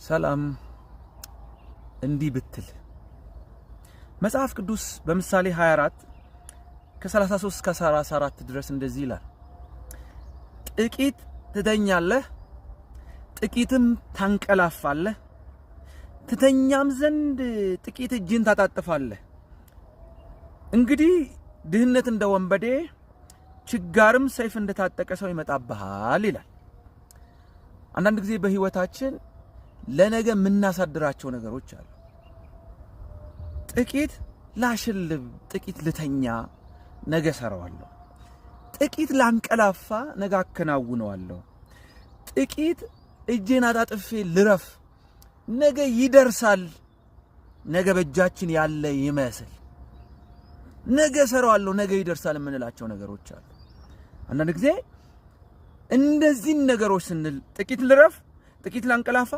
ሰላም እንዲህ ብትል መጽሐፍ ቅዱስ በምሳሌ 24 ከ33 እስከ 34 ድረስ እንደዚህ ይላል። ጥቂት ትተኛለህ፣ ጥቂትም ታንቀላፋለህ፣ ትተኛም ዘንድ ጥቂት እጅን ታጣጥፋለህ። እንግዲህ ድህነት እንደ ወንበዴ ችጋርም ሰይፍ እንደታጠቀ ሰው ይመጣብሃል ይላል። አንዳንድ ጊዜ በህይወታችን ለነገ የምናሳድራቸው ነገሮች አሉ። ጥቂት ላሽልብ፣ ጥቂት ልተኛ፣ ነገ ሰራዋለሁ፣ ጥቂት ላንቀላፋ፣ ነገ አከናውነዋለሁ፣ ጥቂት እጄን አጣጥፌ ልረፍ፣ ነገ ይደርሳል፣ ነገ በእጃችን ያለ ይመስል ነገ ሰራዋለሁ፣ ነገ ይደርሳል የምንላቸው ነገሮች አሉ። አንዳንድ ጊዜ እንደዚህ ነገሮች ስንል ጥቂት ልረፍ፣ ጥቂት ላንቀላፋ፣